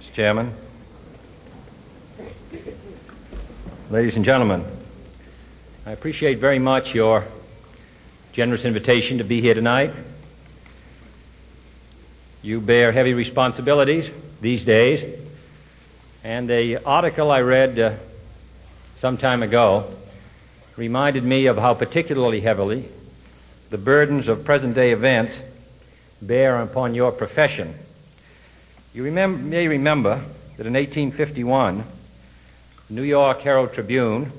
Mr. Chairman, ladies and gentlemen, I appreciate very much your generous invitation to be here tonight. You bear heavy responsibilities these days, and the article I read some time ago reminded me of how particularly heavily the burdens of present-day events bear upon your profession. You may remember that in 1851, the New York Herald Tribune,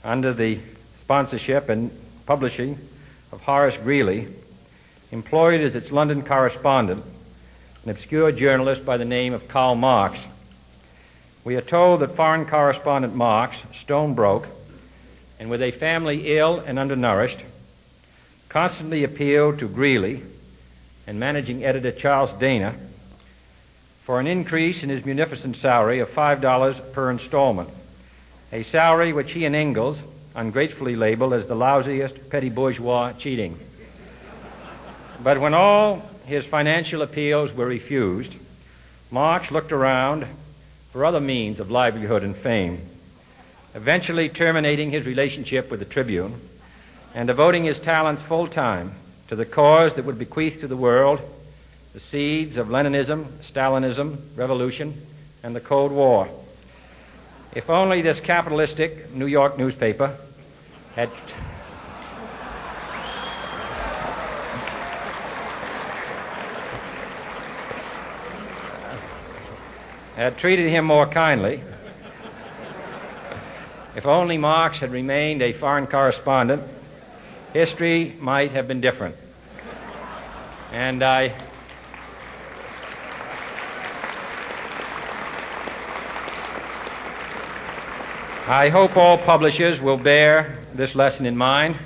under the sponsorship and publishing of Horace Greeley, employed as its London correspondent an obscure journalist by the name of Karl Marx. We are told that foreign correspondent Marx, stone broke, and with a family ill and undernourished, constantly appealed to Greeley and managing editor Charles Dana for an increase in his munificent salary of $5 per installment, a salary which he and Ingalls ungratefully labeled as the lousiest petty bourgeois cheating. But when all his financial appeals were refused, Marx looked around for other means of livelihood and fame, eventually terminating his relationship with the Tribune and devoting his talents full-time to the cause that would bequeath to the world the seeds of Leninism, Stalinism, revolution, and the Cold War. If only this capitalistic New York newspaper had treated him more kindly, if only Marx had remained a foreign correspondent, history might have been different. And I hope all publishers will bear this lesson in mind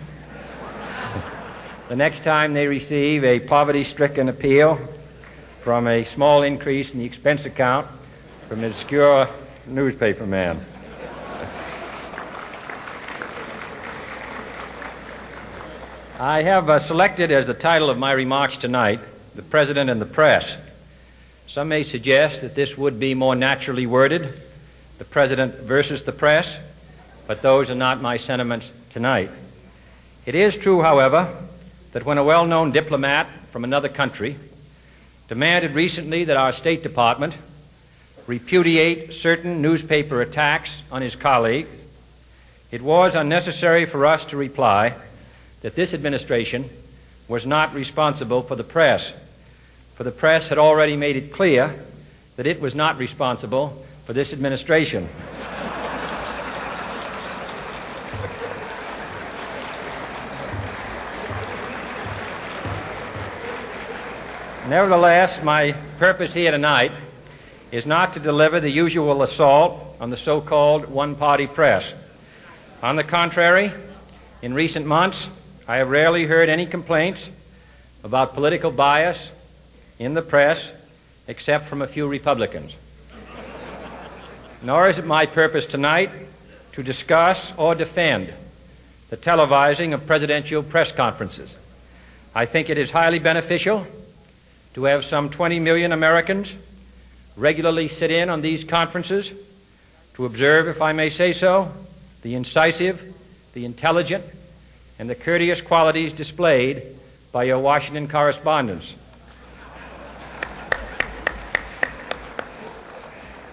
the next time they receive a poverty-stricken appeal from a small increase in the expense account from an obscure newspaper man. I have selected as the title of my remarks tonight, "The President and the Press." Some may suggest that this would be more naturally worded, "The President versus the Press," but those are not my sentiments tonight. It is true, however, that when a well-known diplomat from another country demanded recently that our State Department repudiate certain newspaper attacks on his colleagues, it was unnecessary for us to reply that this administration was not responsible for the press, for the press had already made it clear that it was not responsible for this administration. Nevertheless, my purpose here tonight is not to deliver the usual assault on the so-called one-party press. On the contrary, in recent months, I have rarely heard any complaints about political bias in the press except from a few Republicans. Nor is it my purpose tonight to discuss or defend the televising of presidential press conferences. I think it is highly beneficial to have some 20 million Americans regularly sit in on these conferences to observe, if I may say so, the incisive, the intelligent, and the courteous qualities displayed by your Washington correspondents.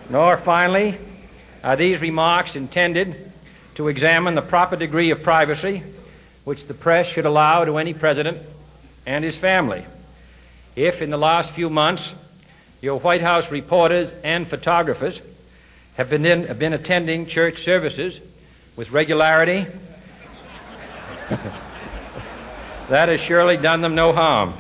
Nor, finally, are these remarks intended to examine the proper degree of privacy which the press should allow to any president and his family. If, in the last few months, your White House reporters and photographers have been attending church services with regularity, that has surely done them no harm.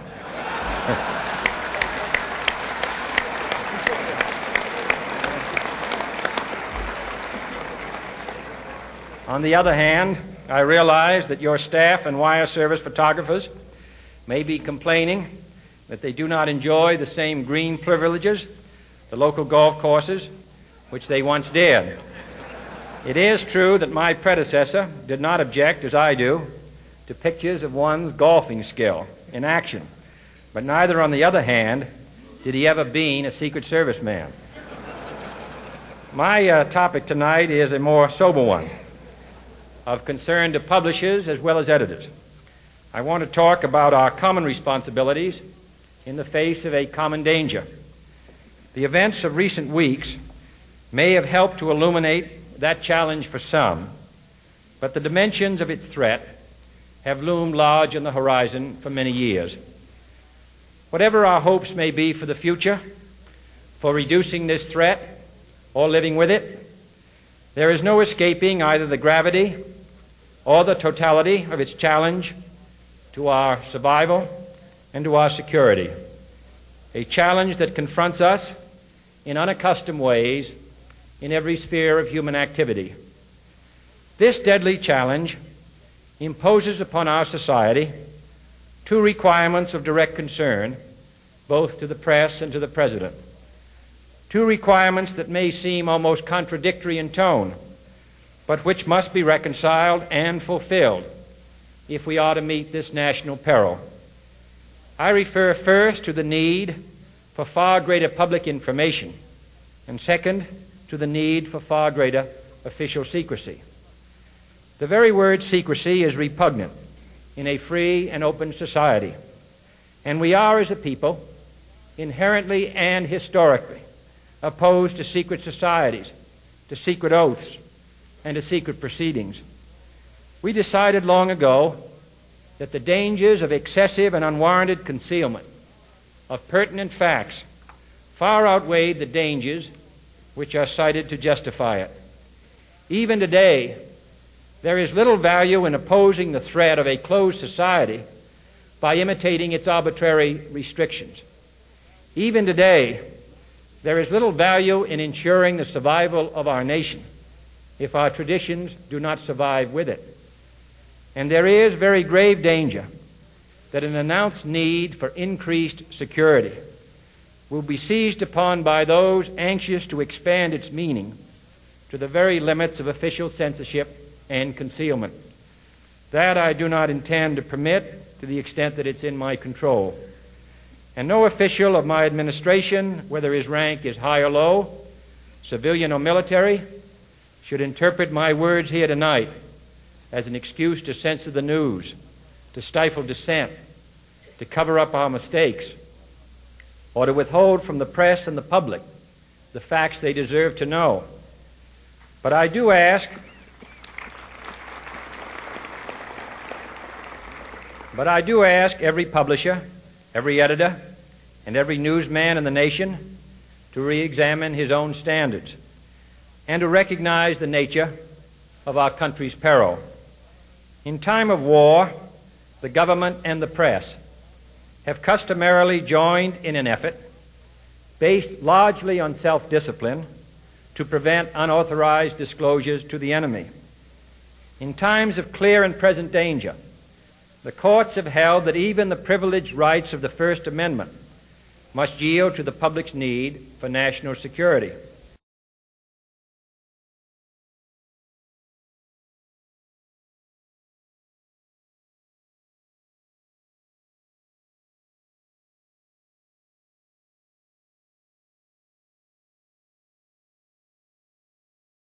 On the other hand, I realize that your staff and wire service photographers may be complaining that they do not enjoy the same green privileges, the local golf courses, which they once did. It is true that my predecessor did not object, as I do, to pictures of one's golfing skill in action, but neither, on the other hand, Did he ever been a Secret Service man? My topic tonight is a more sober one, of concern to publishers as well as editors. I want to talk about our common responsibilities in the face of a common danger. The events of recent weeks may have helped to illuminate that challenge for some, but the dimensions of its threat have loomed large on the horizon for many years. Whatever our hopes may be for the future, for reducing this threat or living with it, there is no escaping either the gravity or the totality of its challenge to our survival and to our security, a challenge that confronts us in unaccustomed ways in every sphere of human activity. This deadly challenge imposes upon our society two requirements of direct concern, both to the press and to the President. Two requirements that may seem almost contradictory in tone, but which must be reconciled and fulfilled if we are to meet this national peril. I refer first to the need for far greater public information, and second, to the need for far greater official secrecy. The very word secrecy is repugnant in a free and open society, and we are, as a people, inherently and historically opposed to secret societies, to secret oaths, and to secret proceedings. We decided long ago that the dangers of excessive and unwarranted concealment of pertinent facts far outweighed the dangers which are cited to justify it. Even today, there is little value in opposing the threat of a closed society by imitating its arbitrary restrictions. Even today, there is little value in ensuring the survival of our nation if our traditions do not survive with it. And there is very grave danger that an announced need for increased security will be seized upon by those anxious to expand its meaning to the very limits of official censorship and concealment. That I do not intend to permit to the extent that it's in my control. And no official of my administration, whether his rank is high or low, civilian or military, should interpret my words here tonight as an excuse to censor the news, to stifle dissent, to cover up our mistakes, or to withhold from the press and the public the facts they deserve to know. But I do ask every publisher, every editor, and every newsman in the nation to re-examine his own standards and to recognize the nature of our country's peril. In time of war, the government and the press have customarily joined in an effort based largely on self-discipline to prevent unauthorized disclosures to the enemy. In times of clear and present danger, the courts have held that even the privileged rights of the First Amendment must yield to the public's need for national security.